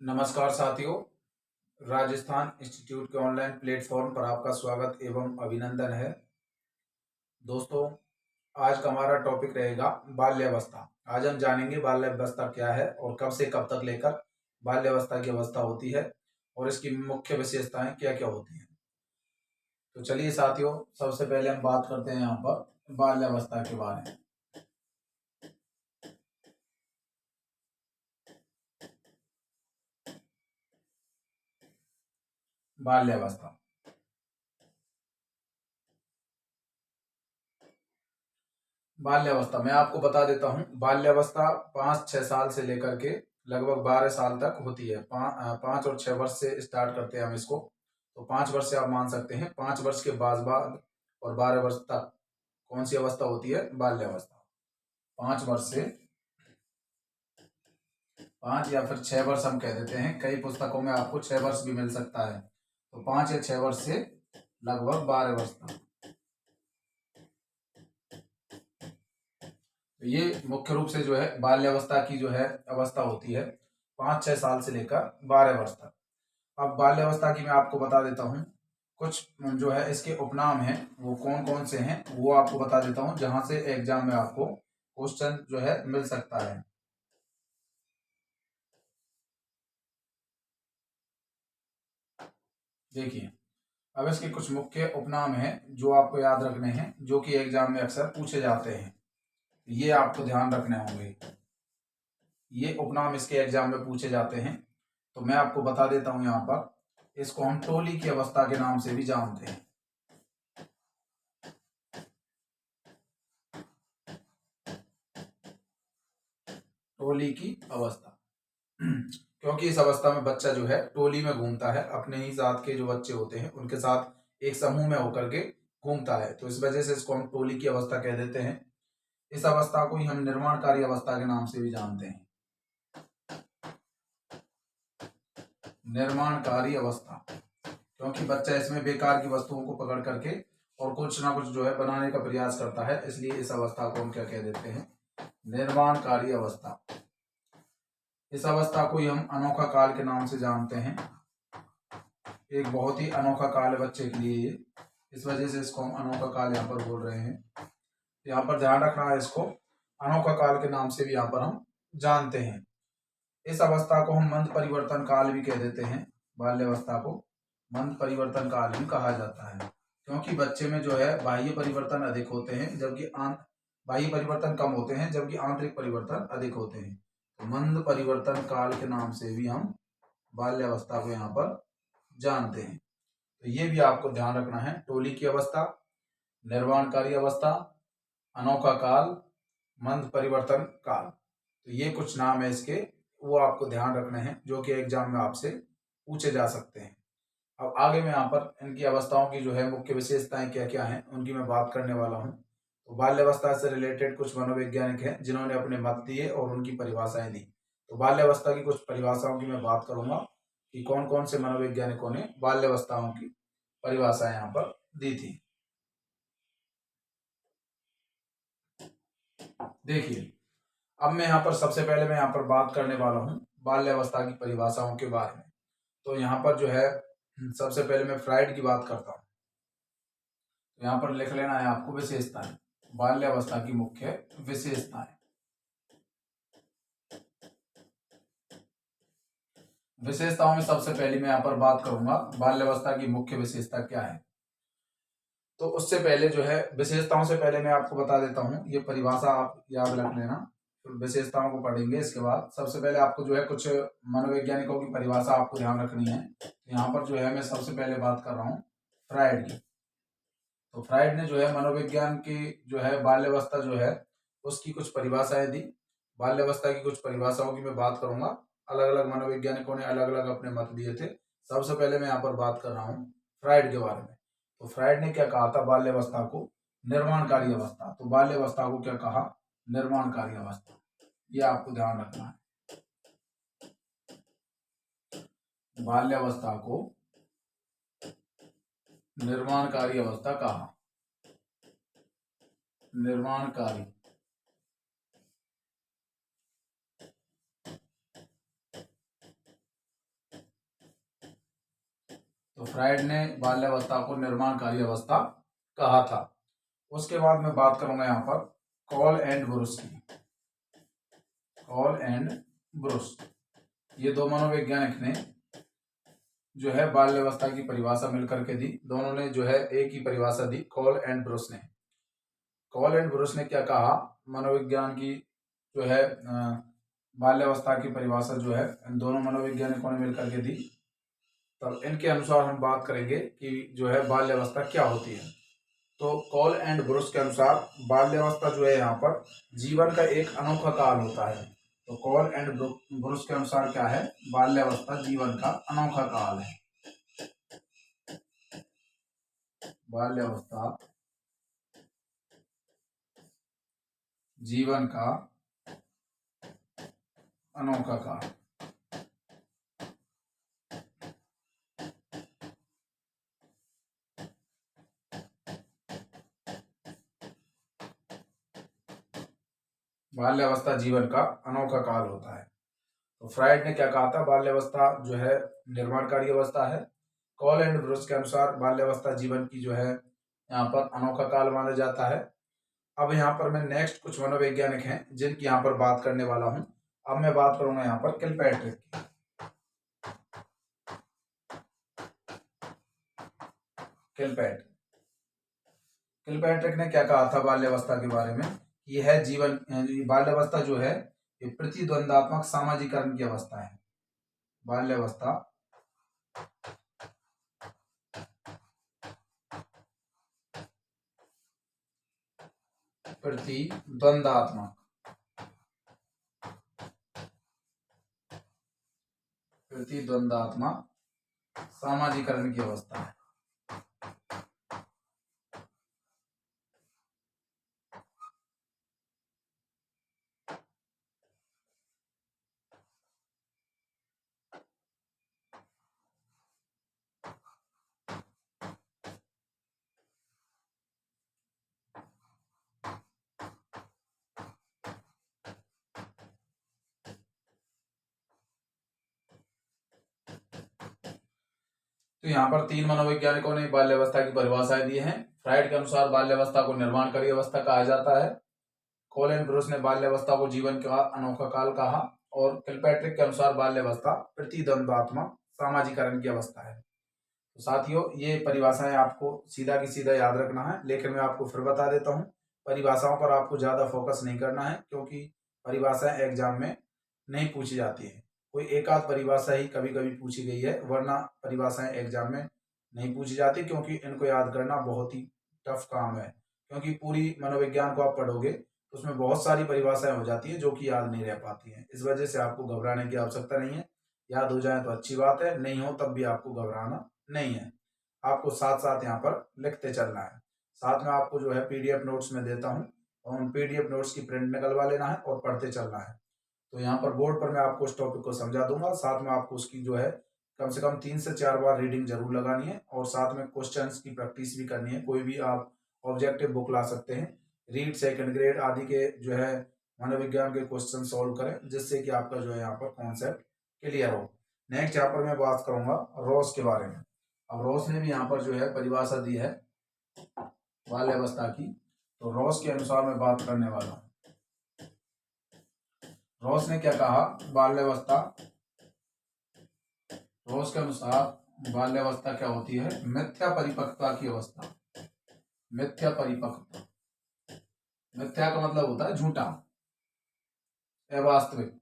नमस्कार साथियों, राजस्थान इंस्टीट्यूट के ऑनलाइन प्लेटफॉर्म पर आपका स्वागत एवं अभिनंदन है। दोस्तों, आज का हमारा टॉपिक रहेगा बाल्यावस्था। आज हम जानेंगे बाल्यावस्था क्या है और कब से कब तक लेकर बाल्यावस्था की अवस्था होती है और इसकी मुख्य विशेषताएं क्या क्या होती हैं। तो चलिए साथियों, सबसे पहले हम बात करते हैं यहाँ पर बाल्यावस्था के बारे में। बाल्यावस्था बाल्यावस्था मैं आपको बता देता हूँ। बाल्यावस्था 5-6 साल से लेकर के लगभग 12 साल तक होती है। 5 और 6 वर्ष से स्टार्ट करते हैं हम इसको। तो 5 वर्ष से आप मान सकते हैं। 5 वर्ष के बाद और 12 वर्ष तक कौन सी अवस्था होती है? बाल्यावस्था। 5 वर्ष से 5 या फिर 6 वर्ष हम कह देते हैं। कई पुस्तकों में आपको 6 वर्ष भी मिल सकता है। तो 5 या 6 वर्ष से लगभग 12 वर्ष तक। तो ये मुख्य रूप से जो है बाल्यावस्था की जो है अवस्था होती है 5-6 साल से लेकर 12 वर्ष तक। अब बाल्यावस्था की मैं आपको बता देता हूँ। कुछ जो है इसके उपनाम हैं, वो कौन कौन से हैं वो आपको बता देता हूँ, जहां से एग्जाम में आपको क्वेश्चन जो है मिल सकता है। देखिए, अब इसके कुछ मुख्य उपनाम हैं जो आपको याद रखने हैं, जो कि एग्जाम में अक्सर पूछे जाते हैं। ये आपको ध्यान रखने होंगे। ये उपनाम इसके एग्जाम में पूछे जाते हैं। तो मैं आपको बता देता हूं यहाँ पर। इसको हम टोली की अवस्था के नाम से भी जानते हैं। टोली की अवस्था क्योंकि इस अवस्था में बच्चा जो है टोली में घूमता है, अपने ही साथ के जो बच्चे होते हैं उनके साथ एक समूह में होकर के घूमता है। तो इस वजह से इसको हम टोली की अवस्था कह देते हैं। इस अवस्था को ही हम निर्माणकारी अवस्था के नाम से भी जानते हैं। निर्माणकारी अवस्था, क्योंकि बच्चा इसमें बेकार की वस्तुओं को पकड़ करके और कुछ ना कुछ जो है बनाने का प्रयास करता है, इसलिए इस अवस्था को हम क्या कह देते हैं? निर्माणकारी अवस्था। इस अवस्था को ही हम अनोखा काल के नाम से जानते हैं। एक बहुत ही अनोखा काल है बच्चे के लिए ये, इस वजह से इसको हम अनोखा काल यहाँ पर बोल रहे हैं। यहाँ पर ध्यान रखना है, इसको अनोखा काल के नाम से भी यहाँ पर हम जानते हैं। इस अवस्था को हम मंद परिवर्तन काल भी कह देते हैं। बाल्यावस्था को मंद परिवर्तन काल भी कहा जाता है, क्योंकि बच्चे में जो है बाह्य परिवर्तन अधिक होते हैं, जबकि बाह्य परिवर्तन कम होते हैं, जबकि आंतरिक परिवर्तन अधिक होते हैं। तो मंद परिवर्तन काल के नाम से भी हम बाल्यावस्था को यहाँ पर जानते हैं। तो ये भी आपको ध्यान रखना है। टोली की अवस्था, निर्माणकारी अवस्था, अनोखा काल, मंद परिवर्तन काल। तो ये कुछ नाम है इसके, वो आपको ध्यान रखने हैं, जो कि एग्जाम में आपसे पूछे जा सकते हैं। अब आगे मैं यहाँ पर इनकी अवस्थाओं की जो है मुख्य विशेषताएं क्या क्या हैं उनकी मैं बात करने वाला हूँ। तो बाल्यावस्था से रिलेटेड कुछ मनोवैज्ञानिक हैं जिन्होंने अपने मत दिए और उनकी परिभाषाएं दी। तो बाल्यावस्था की कुछ परिभाषाओं की मैं बात करूंगा कि कौन कौन से मनोवैज्ञानिकों ने बाल्यावस्थाओं की परिभाषा यहाँ पर दी थी। देखिए, अब मैं यहाँ पर सबसे पहले मैं यहाँ पर बात करने वाला हूँ बाल्यावस्था की परिभाषाओं के बारे में। तो यहाँ पर जो है सबसे पहले मैं फ्राइड की बात करता हूँ। तो यहाँ पर लिख लेना है आपको विशेषताएं, बाल्यावस्था की मुख्य विशेषताएं। विशेषताओं में सबसे पहले मैं यहाँ पर बात करूंगा बाल्यावस्था की मुख्य विशेषता क्या है। तो उससे पहले जो है विशेषताओं से पहले मैं आपको बता देता हूँ, ये परिभाषा आप याद रख लेना। तो विशेषताओं को पढ़ेंगे इसके बाद। सबसे पहले आपको जो है कुछ मनोवैज्ञानिकों की परिभाषा आपको ध्यान रखनी है। तो यहाँ पर जो है मैं सबसे पहले बात कर रहा हूँ फ्राइड की। तो फ्राइड ने जो है मनोविज्ञान की जो है बाल्यावस्था जो है उसकी कुछ परिभाषाएं दी। बाल्यावस्था की कुछ परिभाषाओं की मैं बात करूंगा। अलग अलग मनोवैज्ञानिकों ने अलग अलग अपने मत दिए थे। सबसे पहले मैं यहाँ पर बात कर रहा हूँ फ्राइड के बारे में। तो फ्राइड ने क्या कहा था बाल्यावस्था को? निर्माणकारी अवस्था। तो बाल्यावस्था को क्या कहा? निर्माणकारी अवस्था। ये आपको ध्यान रखना है। बाल्यावस्था को निर्माणकारी अवस्था कहा। निर्माणकारी तो फ्राइड ने बाल्यावस्था को निर्माणकारी अवस्था कहा था। उसके बाद मैं बात करूंगा यहाँ पर कॉल एंड ब्रुश की। कॉल एंड ब्रुश, ये दो मनोवैज्ञानिक ने जो है बाल्यावस्था की परिभाषा मिलकर के दी। दोनों ने जो है एक ही परिभाषा दी, कॉल एंड ब्रुश ने। कॉल एंड ब्रुश ने क्या कहा, मनोविज्ञान की जो है बाल्यावस्था की परिभाषा जो है इन दोनों मनोवैज्ञानिकों ने मिलकर के दी। तब इनके अनुसार हम बात करेंगे कि जो है बाल्यावस्था क्या होती है। तो कॉल एंड ब्रुश के अनुसार बाल्यावस्था जो है यहाँ पर जीवन का एक अनोखा काल होता है। तो कॉल एंड ब्रुश के अनुसार क्या है, बाल्यावस्था जीवन का अनोखा काल है। बाल्यावस्था जीवन का अनोखा काल। बाल्यावस्था जीवन का अनोखा काल होता है। तो फ्राइड ने क्या कहा था, बाल्यावस्था जो है निर्माणकारी अवस्था है। कॉल एंड ब्रुश के अनुसार बाल्यावस्था जीवन की जो है यहाँ पर अनोखा काल माना जाता है। अब यहाँ पर मैं नेक्स्ट कुछ मनोवैज्ञानिक हैं जिनकी यहाँ पर बात करने वाला हूँ। अब मैं बात करूंगा यहाँ पर किलपैट्रिक की। किलपैट्रिक ने क्या कहा था बाल्यावस्था के बारे में, यह है जीवन, बाल्यावस्था जो है ये प्रतिद्वंदात्मक सामाजिकरण की अवस्था है। बाल्यावस्था प्रतिद्वंदात्मक सामाजिकरण की अवस्था है। तो यहाँ पर तीन मनोवैज्ञानिकों ने बाल्यावस्था की परिभाषाएं दी हैं। फ्राइड के अनुसार बाल्यावस्था को निर्माणकारी अवस्था कहा जाता है। कॉल एंड ब्रुश ने बाल्यावस्था को जीवन का अनोखा काल कहा और किलपैट्रिक के अनुसार बाल्यावस्था प्रतिद्वंदात्मक सामाजिकरण की अवस्था है। तो साथियों, ये परिभाषाएं आपको सीधा की सीधा याद रखना है, लेकिन मैं आपको फिर बता देता हूँ, परिभाषाओं पर आपको ज्यादा फोकस नहीं करना है क्योंकि परिभाषाएं एग्जाम में नहीं पूछी जाती है। कोई एक आध परिभाषा ही कभी कभी पूछी गई है, वरना परिभाषाएं एग्जाम में नहीं पूछी जाती क्योंकि इनको याद करना बहुत ही टफ काम है। क्योंकि पूरी मनोविज्ञान को आप पढ़ोगे तो उसमें बहुत सारी परिभाषाएं हो जाती है जो कि याद नहीं रह पाती हैं। इस वजह से आपको घबराने की आवश्यकता नहीं है। याद हो जाए तो अच्छी बात है, नहीं हो तब भी आपको घबराना नहीं है। आपको साथ साथ यहाँ पर लिखते चलना है। साथ में आपको जो है पीडीएफ नोट्स में देता हूँ और उन पीडीएफ नोट्स की प्रिंट निकलवा लेना है और पढ़ते चलना है। तो यहाँ पर बोर्ड पर मैं आपको उस टॉपिक को समझा दूंगा, साथ में आपको उसकी जो है कम से कम 3 से 4 बार रीडिंग जरूर लगानी है और साथ में क्वेश्चंस की प्रैक्टिस भी करनी है। कोई भी आप ऑब्जेक्टिव बुक ला सकते हैं, रीड सेकंड ग्रेड आदि के जो है मनोविज्ञान के क्वेश्चन सॉल्व करें, जिससे कि आपका जो है यहाँ पर कॉन्सेप्ट क्लियर हो। नेक्स्ट यहाँ पर मैं बात करूंगा रॉस के बारे में। अब रॉस ने भी यहाँ पर जो है परिभाषा दी है बाल्यावस्था की। तो रॉस के अनुसार मैं बात करने वाला हूँ। रॉस ने क्या कहा, बाल्यावस्था, रॉस के अनुसार बाल्यावस्था क्या होती है, मिथ्या परिपक्वता की अवस्था। मिथ्या परिपक्वता, मिथ्या का मतलब होता है झूठा, अवास्तविक।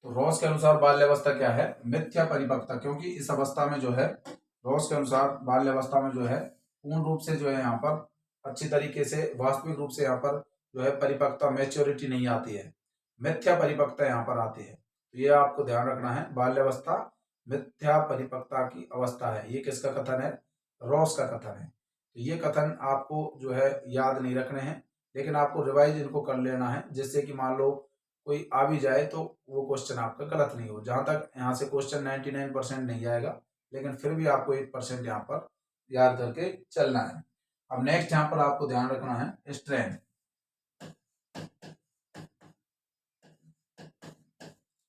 तो रॉस के अनुसार बाल्यावस्था क्या है, मिथ्या परिपक्वता। क्योंकि इस अवस्था में जो है, रॉस के अनुसार बाल्यावस्था में जो है पूर्ण रूप से जो है यहाँ पर अच्छी तरीके से वास्तविक रूप से यहाँ पर जो है परिपक्वता, मैच्योरिटी नहीं आती है, मिथ्या परिपक्वता यहाँ पर आती है। तो ये आपको ध्यान रखना है, बाल्यावस्था मिथ्या परिपक्वता की अवस्था है। ये किसका कथन है, रॉस का कथन है। तो ये कथन आपको जो है याद नहीं रखने हैं, लेकिन आपको रिवाइज इनको कर लेना है, जिससे कि मान लो कोई आ भी जाए तो वो क्वेश्चन आपका गलत नहीं हो। जहां तक यहाँ से क्वेश्चन 99% नहीं आएगा, लेकिन फिर भी आपको 1% यहाँ पर याद करके चलना है। अब नेक्स्ट यहाँ पर आपको ध्यान रखना है स्ट्रेंथ।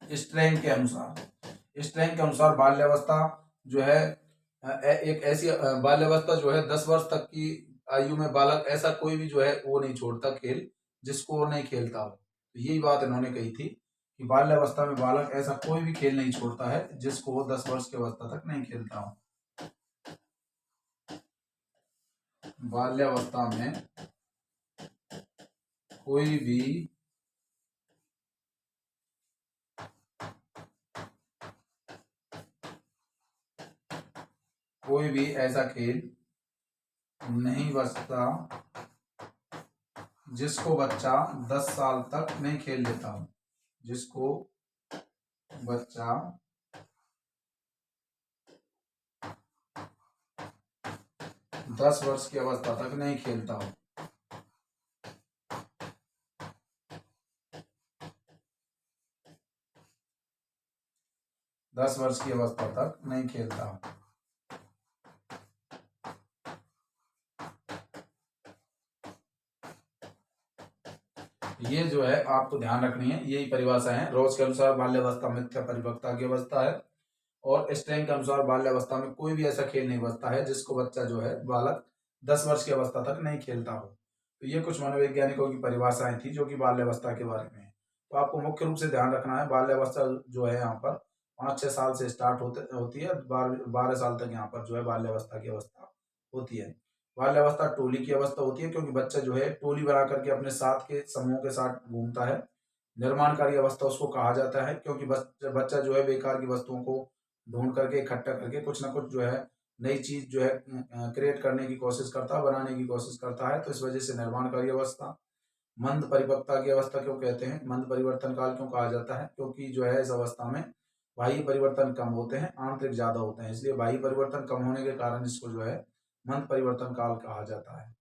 स्ट्रेंथ के अनुसार बाल्यावस्था जो है एक ऐसी बाल्यावस्था जो है 10 वर्ष तक की आयु में बालक ऐसा कोई भी जो है वो नहीं छोड़ता खेल जिसको वो नहीं खेलता हो। तो यही बात इन्होंने कही थी कि बाल्यावस्था में बालक ऐसा कोई भी खेल नहीं छोड़ता है जिसको वो 10 वर्ष की अवस्था तक नहीं खेलता हो। बाल्यावस्था में कोई भी ऐसा खेल नहीं बचता जिसको बच्चा 10 साल तक नहीं खेल लेता हो। जिसको बच्चा 10 वर्ष की अवस्था तक नहीं खेलता हो। 10 वर्ष की अवस्था तक नहीं खेलता हो। ये जो है आपको ध्यान रखनी है, यही परिभाषा है। रोज के अनुसार बाल्यावस्था मिथ्या परिपक्वता की अवस्था है और स्ट्रेंग के अनुसार बाल्यावस्था में कोई भी ऐसा खेल नहीं बचता है जिसको बच्चा जो है बालक 10 वर्ष की अवस्था तक नहीं खेलता हो। तो ये कुछ मनोवैज्ञानिकों की परिभाषाएं थी जो कि बाल्यावस्था के बारे में है। तो आपको मुख्य रूप से ध्यान रखना है बाल्यावस्था जो है यहाँ पर 5-6 साल से स्टार्ट होती है, 12 साल तक यहाँ पर जो है बाल्यावस्था की अवस्था होती है। बाल्यावस्था टोली की अवस्था होती है क्योंकि बच्चा जो है टोली बना करके अपने साथ के समूह के साथ घूमता है। निर्माणकारी अवस्था उसको कहा जाता है क्योंकि बच्चा जो है बेकार की वस्तुओं को ढूंढ करके इकट्ठा करके कुछ ना कुछ जो है नई चीज जो है क्रिएट करने की कोशिश करता है, बनाने की कोशिश करता है। तो इस वजह से निर्माणकारी अवस्था। मंद परिपक्वता की अवस्था क्यों कहते हैं, मंद परिवर्तन काल क्यों कहा जाता है, क्योंकि जो है इस अवस्था में बाह्य परिवर्तन कम होते हैं, आंतरिक ज्यादा होते हैं, इसलिए बाह्य परिवर्तन कम होने के कारण इसको जो है मंद परिवर्तन काल कहा जाता है।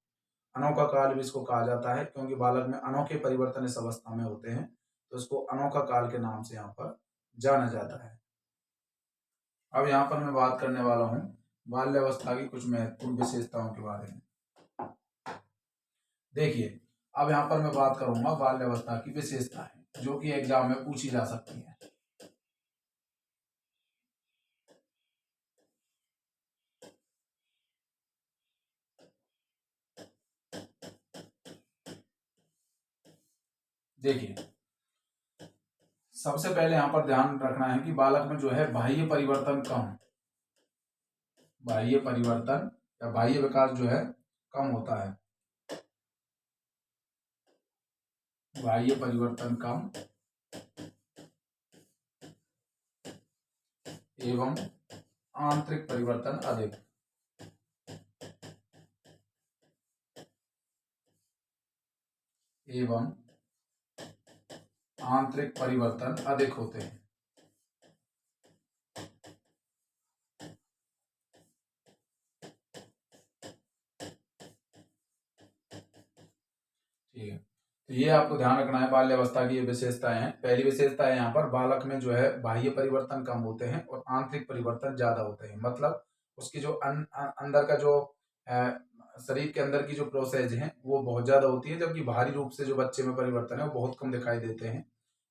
अनोखा काल भी इसको कहा जाता है क्योंकि बालक में अनोखे परिवर्तन इस अवस्था में होते हैं, तो इसको अनोखा काल के नाम से यहाँ पर जाना जाता है। अब यहाँ पर मैं बात करने वाला हूँ बाल्यावस्था की कुछ महत्वपूर्ण विशेषताओं के बारे में। देखिए, अब यहाँ पर मैं बात करूंगा बाल्यावस्था की विशेषताएं जो कि एग्जाम में पूछी जा सकती है। देखिए, सबसे पहले यहाँ पर ध्यान रखना है कि बालक में जो है बाह्य परिवर्तन कम, बाह्य परिवर्तन या बाह्य विकास जो है कम होता है। बाह्य परिवर्तन कम एवं आंतरिक परिवर्तन अधिक। एवं आंतरिक परिवर्तन अधिक होते हैं। ठीक है, तो ये आपको ध्यान रखना है बाल्यावस्था की ये विशेषताएं हैं। पहली विशेषता है यहाँ पर बालक में जो है बाह्य परिवर्तन कम होते हैं और आंतरिक परिवर्तन ज्यादा होते हैं। मतलब उसकी जो अंदर का जो अ, शरीर के अंदर की जो प्रोसेस है वो बहुत ज्यादा होती है, जबकि बाहरी रूप से जो बच्चे में परिवर्तन है वो बहुत कम दिखाई देते हैं।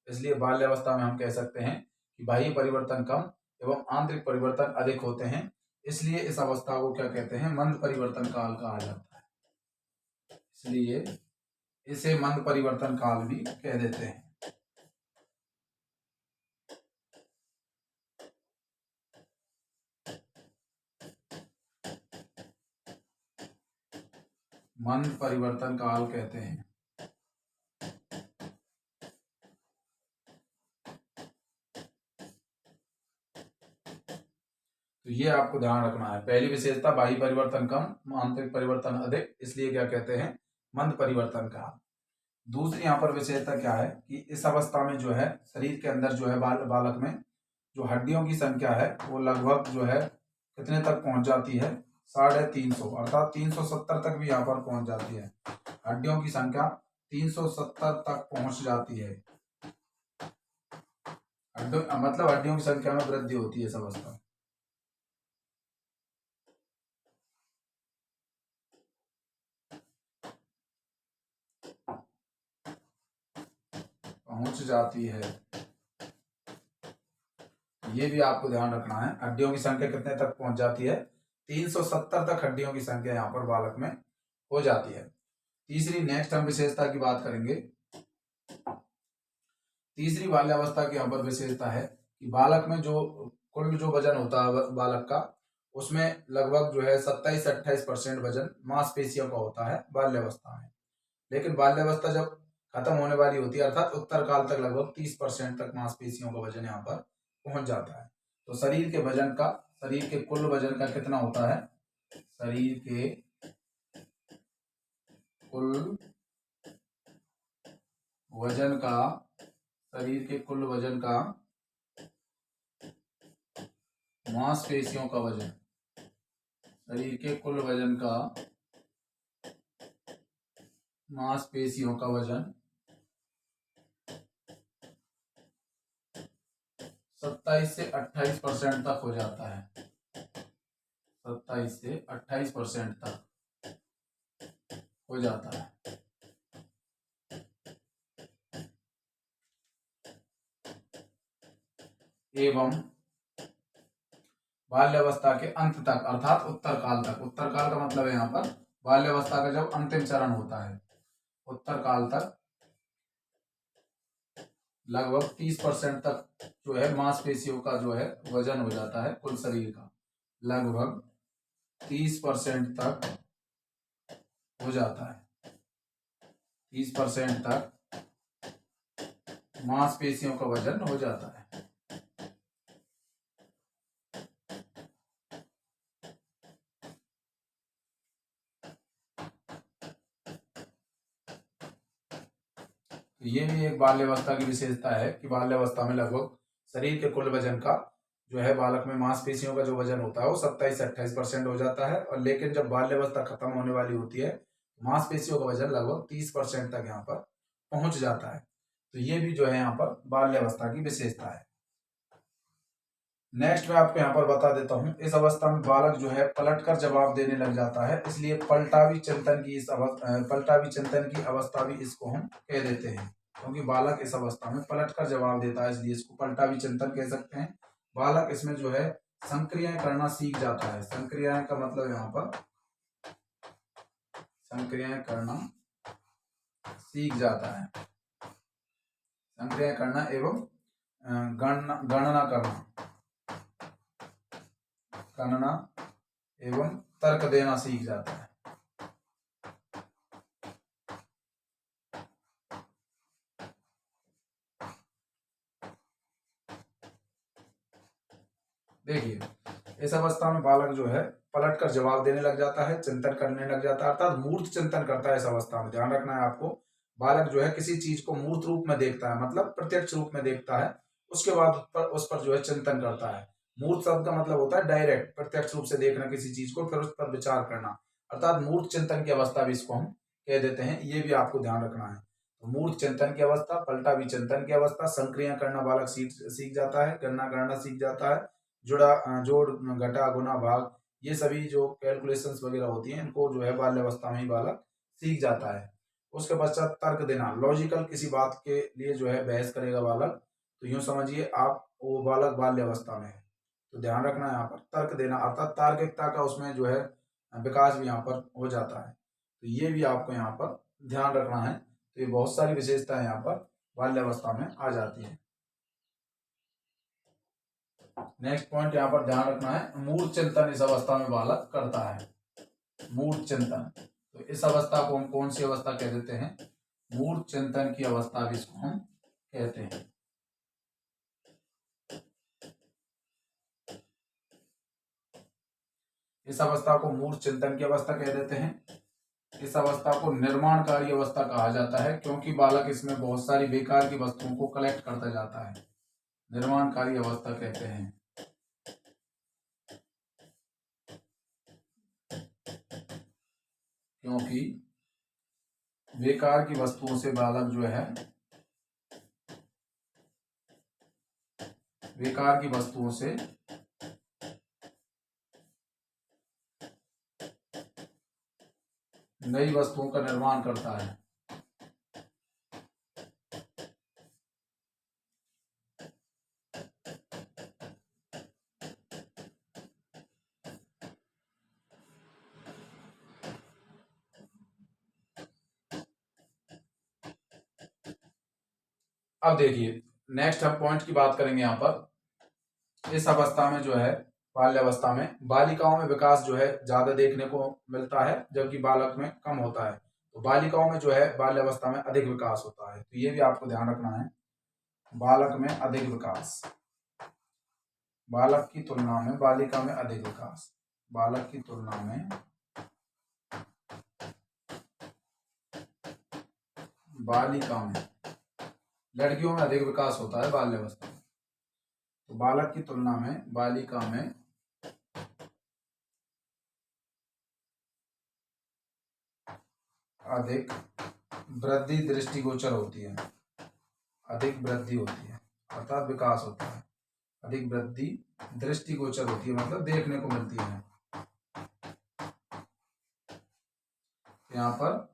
इसलिए बाल्यावस्था में हम कह सकते हैं कि बाह्य परिवर्तन कम एवं आंतरिक परिवर्तन अधिक होते हैं। इसलिए इस अवस्था को क्या कहते हैं, मंद परिवर्तन काल कहा जाता है। इसलिए इसे मंद परिवर्तन काल भी कह देते हैं। मंद परिवर्तन काल कहते हैं। तो ये आपको ध्यान रखना है। पहली विशेषता बाह्य परिवर्तन कम आंतरिक परिवर्तन अधिक, इसलिए क्या कहते हैं, मंद परिवर्तन काल। दूसरी यहाँ पर विशेषता क्या है कि इस अवस्था में जो है शरीर के अंदर जो है बालक में जो हड्डियों की संख्या है वो लगभग जो है कितने तक पहुंच जाती है, 350 अर्थात 370 तक भी यहाँ पर पहुंच जाती है। हड्डियों की संख्या 370 तक पहुंच जाती है। मतलब हड्डियों की संख्या में वृद्धि होती है इस अवस्था में। पहुंच जाती है। ये भी आपको ध्यान रखना है। हड्डियों की संख्या कितने तक पहुंच जाती है? 370 तक हड्डियों की संख्या यहाँ पर बालक में हो जाती है। तीसरी नेक्स्ट हम विशेषता की बात करेंगे। तीसरी बाल्यावस्था की यहाँ पर विशेषता है कि बालक में जो कुल जो वजन होता है बालक का, उसमें लगभग जो है 27 से 28% वजन मांसपेशियों का होता है बाल्यावस्था में। लेकिन बाल्यावस्था जब खत्म होने वाली होती है अर्थात उत्तर काल तक लगभग 30% तक मांसपेशियों का वजन यहाँ पर पहुंच जाता है। तो शरीर के कुल वजन का कितना होता है? शरीर के कुल वजन का मांसपेशियों का वजन, शरीर के कुल वजन का मांसपेशियों का वजन 27 से 28% तक हो जाता है। 27 से 28% तक हो जाता है। एवं बाल्यावस्था के अंत तक अर्थात उत्तर काल तक, उत्तर काल का मतलब है यहाँ पर बाल्यावस्था का जब अंतिम चरण होता है, उत्तर काल तक लगभग 30% तक जो है मांसपेशियों का जो है वजन हो जाता है कुल शरीर का, लगभग 30% तक हो जाता है। 30% तक मांसपेशियों का वजन हो जाता है। तो ये भी एक बाल्यावस्था की विशेषता है कि बाल्यावस्था में लगभग शरीर के कुल वजन का जो है बालक में मांसपेशियों का जो वजन होता है वो 27 से 28% हो जाता है। और लेकिन जब बाल्यावस्था खत्म होने वाली होती है मांसपेशियों का वजन लगभग 30% तक यहाँ पर पहुंच जाता है। तो ये भी जो है यहाँ पर बाल्यावस्था की विशेषता है। नेक्स्ट मैं आपको यहाँ पर बता देता हूँ, इस अवस्था में बालक जो है पलट कर जवाब देने लग जाता है, इसलिए पलटावी चिंतन की अवस्था भी इसको हम कह देते हैं। क्योंकि बालक इस अवस्था में पलट कर जवाब देता है इसलिए इसको पलटावी चिंतन कह सकते हैं। बालक इसमें जो है संक्रियाएं करना सीख जाता है। संक्रियाएं का मतलब यहाँ पर संक्रियाएं करना सीख जाता है। संक्रियाएं करना एवं गणना एवं तर्क देना सीख जाता है। देखिए इस अवस्था में बालक जो है पलट कर जवाब देने लग जाता है, चिंतन करने लग जाता है, अर्थात मूर्त चिंतन करता है। इस अवस्था में ध्यान रखना है आपको, बालक जो है किसी चीज को मूर्त रूप में देखता है, मतलब प्रत्यक्ष रूप में देखता है, उसके बाद उस पर जो है चिंतन करता है। मूर्त शब्द का मतलब होता है डायरेक्ट, प्रत्यक्ष रूप से देखना किसी चीज को, फिर उस पर विचार करना, अर्थात मूर्त चिंतन की अवस्था भी इसको हम कह देते हैं। ये भी आपको ध्यान रखना है। तो मूर्त चिंतन की अवस्था, पलटा विचिंतन की अवस्था, संक्रिया करना बालक सीख जाता है, गणना करना सीख जाता है, जोड़ घटा गुना भाग ये सभी जो कैलकुलेशंस वगैरह होती हैं इनको जो है बाल्यावस्था में ही बालक सीख जाता है। उसके पश्चात तर्क देना, लॉजिकल किसी बात के लिए जो है बहस करेगा बालक, तो यूं समझिए आप वो बालक बाल्यावस्था में है। तो ध्यान रखना यहाँ पर तर्क देना अर्थात तार्किकता का उसमें जो है विकास भी यहाँ पर हो जाता है। तो ये भी आपको यहाँ पर ध्यान रखना है। तो ये बहुत सारी विशेषताएं यहाँ पर बाल्यावस्था में आ जाती है। नेक्स्ट पॉइंट यहाँ पर ध्यान रखना है, मूर्त चिंतन इस अवस्था में बालक करता है। मूर्त चिंतन, तो इस अवस्था को हम कौन सी अवस्था कह देते हैं? मूर्त चिंतन की अवस्था भी इसको हम कहते हैं। इस अवस्था को मूर्त चिंतन की अवस्था कह देते हैं। इस अवस्था को निर्माणकारी अवस्था कहा जाता है क्योंकि बालक इसमें बहुत सारी बेकार की वस्तुओं को कलेक्ट करता जाता है। निर्माणकारी अवस्था कहते हैं। क्योंकि बेकार की वस्तुओं से बालक जो है बेकार की वस्तुओं से नई वस्तुओं का निर्माण करता है। अब देखिए नेक्स्ट हम पॉइंट की बात करेंगे यहाँ पर। इस अवस्था में जो है बाल्यावस्था में बालिकाओं में विकास जो है ज्यादा देखने को मिलता है, जबकि बालक में कम होता है। तो बालिकाओं में जो है बाल्यावस्था में अधिक विकास होता है, तो ये भी आपको ध्यान रखना है। बालक में अधिक विकास, बालक की तुलना में बालिका में अधिक विकास, बालक की तुलना में बालिका में, लड़कियों में अधिक विकास होता है बाल्यावस्था में। तो बालक की तुलना में बालिका में अधिक वृद्धि दृष्टिगोचर होती है, अधिक वृद्धि होती है अर्थात विकास होता है, अधिक वृद्धि दृष्टिगोचर होती है मतलब देखने को मिलती है। यहाँ पर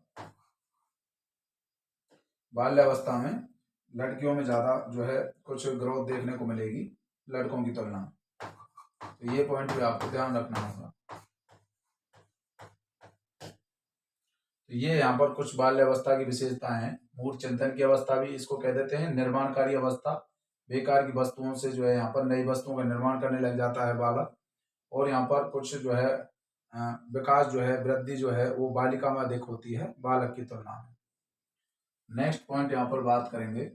बाल्यावस्था में लड़कियों में ज्यादा जो है कुछ ग्रोथ देखने को मिलेगी लड़कों की तुलना में, तो ये पॉइंट भी आपको ध्यान रखना होगा। तो ये यहाँ पर कुछ बाल्यावस्था की विशेषताएं हैं। मूढ़ चिंतन की अवस्था भी इसको कह देते हैं। निर्माणकारी अवस्था, बेकार की वस्तुओं से जो है यहाँ पर नई वस्तुओं का निर्माण करने लग जाता है बालक। और यहाँ पर कुछ जो है विकास जो है वृद्धि जो है वो बालिका में अधिक होती है बालक की तुलना में। नेक्स्ट पॉइंट यहाँ पर बात करेंगे।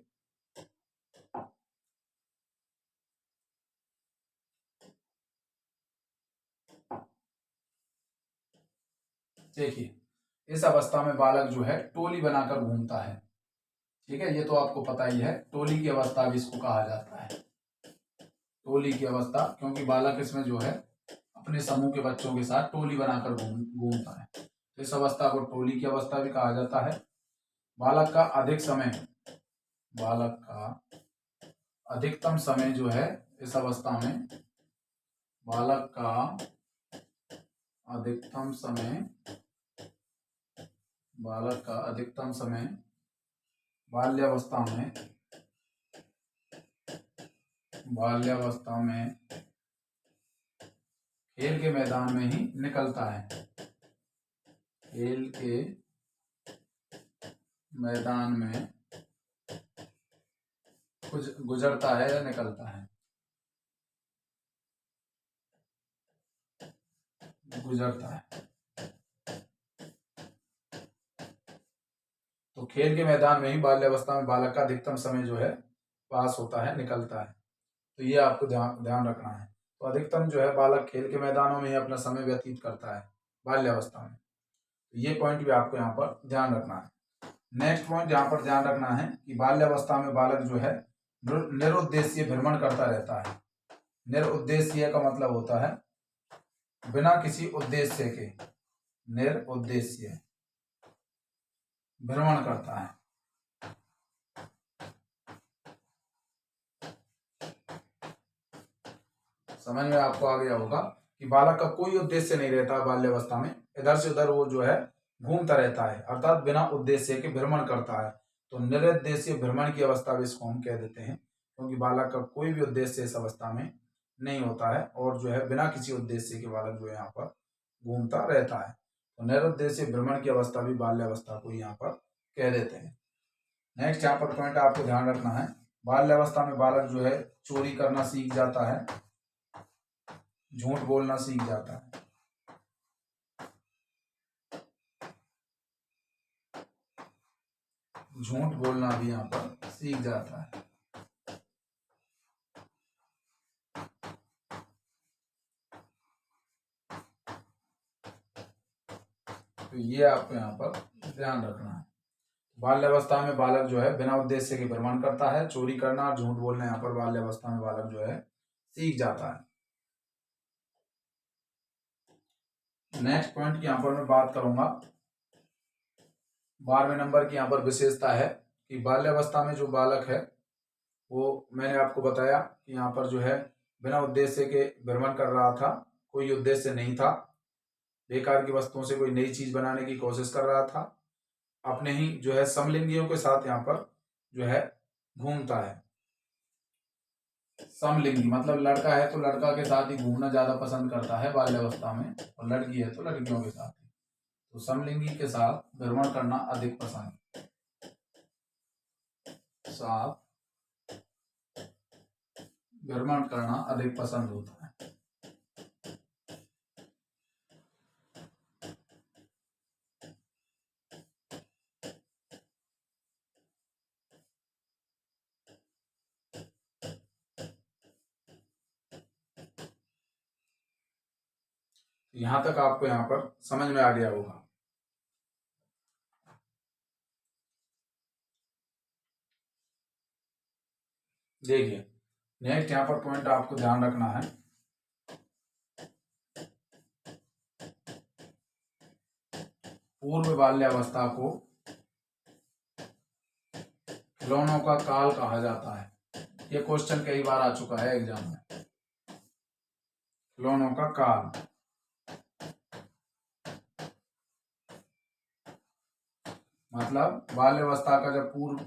देखिए इस अवस्था में बालक जो है टोली बनाकर घूमता है। ठीक है, ये तो आपको पता ही है, टोली की अवस्था भी इसको कहा जाता है, टोली की अवस्था, क्योंकि बालक इसमें जो है अपने समूह के बच्चों के साथ टोली बनाकर घूमता है। तो इस अवस्था को टोली की अवस्था भी कहा जाता है। बालक का अधिक समय, बालक का अधिकतम समय जो है इस अवस्था में, बालक का अधिकतम समय, बालक का अधिकतम समय बाल्यावस्था में, बाल्यावस्था में खेल के मैदान में ही निकलता है, खेल के मैदान में गुजरता है या निकलता है, गुजरता है। तो खेल के मैदान में ही बाल्यावस्था में बालक का अधिकतम समय जो है पास होता है, निकलता है। तो ये आपको ध्यान रखना है। तो अधिकतम जो है बालक खेल के मैदानों में ही अपना समय व्यतीत करता है बाल्यावस्था में। तो ये पॉइंट भी आपको यहाँ पर ध्यान रखना है। नेक्स्ट पॉइंट यहाँ पर ध्यान रखना है कि बाल्यावस्था में बालक जो है निरुद्देश्य भ्रमण करता रहता है। निरुद्देश्य का मतलब होता है बिना किसी उद्देश्य के, निरुद्देश्य भ्रमण करता है। समझ में आपको आ गया होगा कि बालक का कोई उद्देश्य नहीं रहता बाल्यावस्था में, इधर से उधर वो जो है घूमता रहता है, अर्थात बिना उद्देश्य के भ्रमण करता है। तो निरुद्देश्य भ्रमण की अवस्था भी इसको हम कह देते हैं, क्योंकि बालक का कोई भी उद्देश्य इस अवस्था में नहीं होता है और जो है बिना किसी उद्देश्य के बालक जो है यहाँ पर घूमता रहता है। तो निरुद्देश्य भ्रमण की अवस्था भी बाल्यावस्था को यहाँ पर कह देते हैं। नेक्स्ट यहाँ पर पॉइंट आपको ध्यान रखना है, बाल्यावस्था में बालक जो है चोरी करना सीख जाता है, झूठ बोलना सीख जाता है। झूठ बोलना भी यहाँ पर सीख जाता है। तो ये आपको यहाँ पर ध्यान रखना है। बाल्यावस्था में बालक जो है बिना उद्देश्य के भ्रमण करता है, चोरी करना और झूठ बोलना यहाँ पर बाल्यावस्था में बालक जो है सीख जाता है। नेक्स्ट पॉइंट की यहाँ पर मैं बात करूंगा, 12वें नंबर की यहाँ पर विशेषता है कि बाल्यावस्था में जो बालक है वो मैंने आपको बताया कि यहाँ पर जो है बिना उद्देश्य के भ्रमण कर रहा था, कोई उद्देश्य नहीं था, बेकार की वस्तुओं से कोई नई चीज बनाने की कोशिश कर रहा था, अपने ही जो है समलिंगियों के साथ यहाँ पर जो है घूमता है। समलिंगी मतलब लड़का है तो लड़का के साथ ही घूमना ज्यादा पसंद करता है बाल्यावस्था में, और लड़की है तो लड़कियों के साथ ही। तो समलिंगी के साथ भ्रमण करना अधिक पसंद, साथ भ्रमण करना अधिक पसंद होता है। यहां तक आपको यहां पर समझ में आ गया होगा। देखिए नेक्स्ट यहां पर पॉइंट आपको ध्यान रखना है, पूर्व बाल्यावस्था को खिलौनों का काल कहा जाता है। ये क्वेश्चन कई बार आ चुका है एग्जाम में। खिलौनों का काल मतलब बाल्यावस्था का जब पूर्व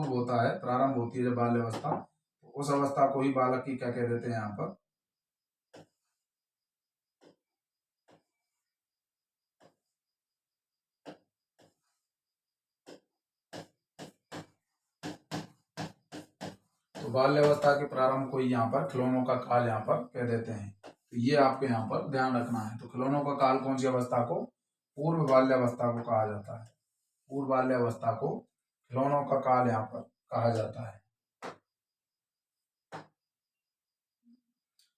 होता है, प्रारंभ होती है जब बाल्यावस्था, तो उस अवस्था को ही बालक की क्या कह देते हैं यहाँ पर, तो बाल्यावस्था के प्रारंभ को ही यहाँ पर खिलौनों का काल यहाँ पर कह देते हैं। तो ये आपको यहाँ पर ध्यान रखना है। तो खिलौनों का काल कौन सी अवस्था को, पूर्व बाल्यावस्था को कहा जाता है। पूर्व बाल्यावस्था को खिलौनों का काल यहाँ पर कहा जाता है।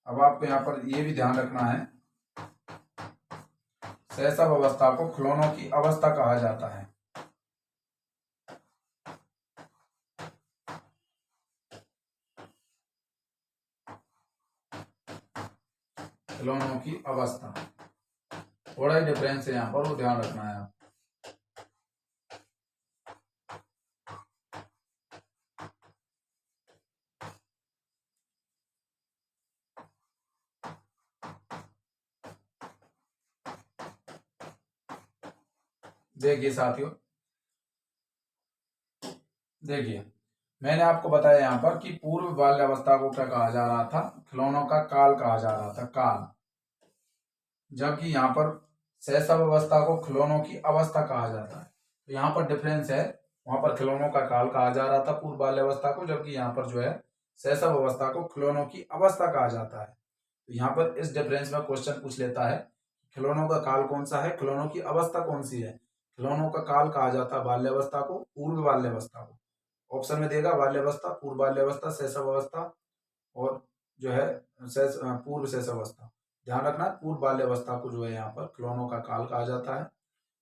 अब आपको यहाँ पर ये भी ध्यान रखना है, शैशव अवस्था को खिलौनों की अवस्था कहा जाता है। खिलौनों की अवस्था थोड़ा ही डिफरेंस है यहाँ पर, वो ध्यान रखना है आप। देखिए साथियों, देखिए मैंने आपको बताया यहाँ पर कि पूर्व बाल्यावस्था को क्या कहा जा रहा था, खिलौनों का काल कहा जा रहा था, काल। जबकि यहाँ पर शैशव अवस्था को खिलौनों की अवस्था कहा जाता है। तो यहाँ पर डिफरेंस है, वहां पर खिलौनों का काल कहा जा रहा था पूर्व बाल्यावस्था को, जबकि यहाँ पर जो है शैशव अवस्था को खिलौनों की अवस्था कहा जाता है। तो यहाँ पर इस डिफरेंस में क्वेश्चन पूछ लेता है, खिलौनों का काल कौन सा है, खिलौनों की अवस्था कौन सी है। खिलौनों का काल कहा जाता है बाल्यावस्था को, पूर्व बाल्यावस्था को। ऑप्शन में देगा बाल्यावस्था, पूर्व बाल्यावस्था, शैशव अवस्था और जो है पूर्व शैशव अवस्था। ध्यान रखना, पूर्व बाल्यावस्था को जो है यहाँ पर खिलौनों का काल कहा जाता है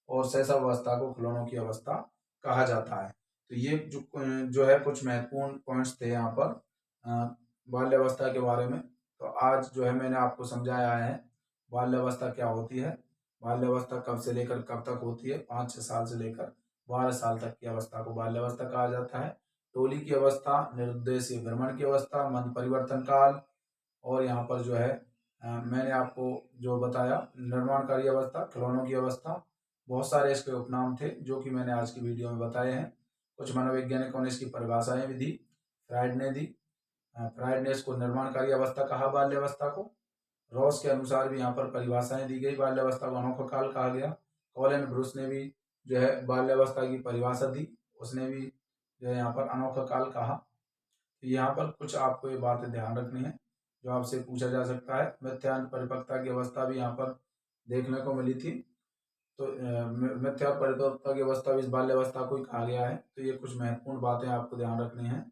और शैशव अवस्था को खिलौनों की अवस्था कहा जाता है। तो ये जो है कुछ महत्वपूर्ण पॉइंट्स थे यहाँ पर बाल्यावस्था के बारे में। तो आज जो है मैंने आपको समझाया है बाल्यावस्था क्या होती है, बाल्यावस्था कब से लेकर कब तक होती है। 5-6 साल से लेकर 12 साल तक की अवस्था को बाल्यावस्था कहा जाता है। टोली की अवस्था, निरुद्देश्य भ्रमण की अवस्था, मंद परिवर्तन काल, और यहाँ पर जो है मैंने आपको जो बताया निर्माणकारी अवस्था, खिलौनों की अवस्था। बहुत सारे इसके उपनाम थे जो कि मैंने आज की वीडियो में बताए हैं। कुछ मनोवैज्ञानिकों ने इसकी परिभाषाएं भी दी, फ्राइड ने दी। फ्राइड ने इसको निर्माणकारी अवस्था कहा बाल्यावस्था को। रॉस के अनुसार भी यहाँ पर परिभाषाएं दी गई, बाल्यावस्था को अनोखा काल कहा गया। कॉलिन ब्रूस ने भी जो है बाल्यावस्था की परिभाषा दी, उसने भी जो है यहाँ पर अनोखा काल कहा। तो यहाँ पर कुछ आपको ये बातें ध्यान रखनी है जो आपसे पूछा जा सकता है। मिथ्या परिपक्वता की अवस्था भी यहाँ पर देखने को मिली थी, तो मिथ्या परिपक्वता की अवस्था भी इस बाल्यावस्था को ही कहा गया है। तो ये कुछ महत्वपूर्ण बातें आपको ध्यान रखनी है,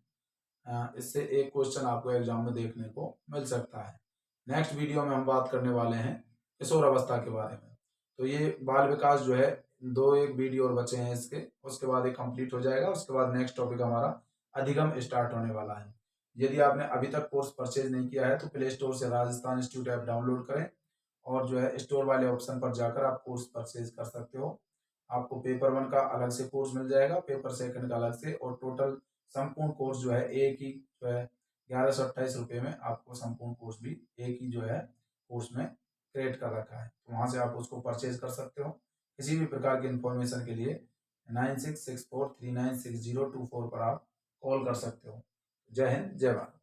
इससे एक क्वेश्चन आपको एग्जाम में देखने को मिल सकता है। नेक्स्ट वीडियो में हम बात करने वाले हैं किशोर अवस्था के बारे में। तो ये बाल विकास जो है 2-1 वीडियो और बचे हैं इसके, उसके बाद ये कंप्लीट हो जाएगा। उसके बाद नेक्स्ट टॉपिक हमारा अधिगम स्टार्ट होने वाला है। यदि आपने अभी तक कोर्स परचेज नहीं किया है तो प्ले स्टोर से राजस्थान इंस्टीट्यूट ऐप डाउनलोड करें और जो है स्टोर वाले ऑप्शन पर जाकर आप कोर्स परचेज कर सकते हो। आपको पेपर 1 का अलग से कोर्स मिल जाएगा, पेपर 2 का अलग से, और टोटल संपूर्ण कोर्स जो है एक ही जो है 1128 में आपको संपूर्ण कोर्स भी एक ही जो है कोर्स में क्रिएट कर रखा है। तो वहां से आप उसको परचेज कर सकते हो। किसी भी प्रकार की इंफॉर्मेशन के लिए 9664396024 पर आप कॉल कर सकते हो। जय हिंद, जय भारत।